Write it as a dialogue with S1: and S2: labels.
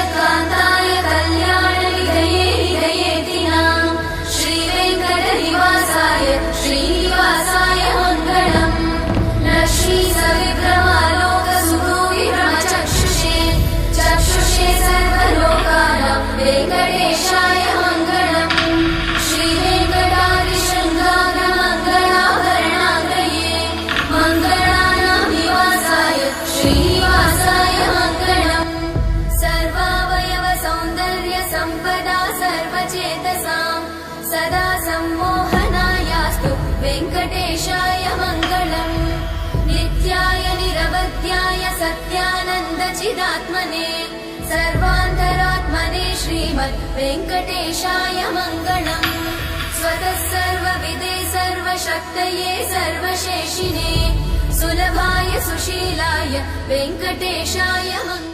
S1: जगत्कान्ताय कल्याणनिधये निधयेतिनां श्रीवेङ्कटनिवासाय श्रीनिवासाय मङ्गलम्। लक्ष्मी सविभ्रमालोकसुदूरमचक्षुषे चक्षुषे सर्वलोकानां वेङ्कटेशाय मङ्गलम्। श्रीवेङ्कटाद्रिशृङ्गारमङ्गलाभरणाङ्गये मङ्गलानां निवासाय श्रीनिवासाय मङ्गलम्। सर्वावयव सौन्दर्य सम्पदा सर्वचेतसां सदा सम्मोहनायास्तु वेङ्कटेशाय मङ्गलम्। नित्याय निरवध्याय सत्यानन्दचिदात्मने सर्वान्तरात्मने श्रीमद् वेङ्कटेशाय मङ्गलम्। स्वतः सर्वविदे सर्वशक्तये सर्वशेषिने सुलभाय सुशीलाय वेङ्कटेशाय मङ्गलम्।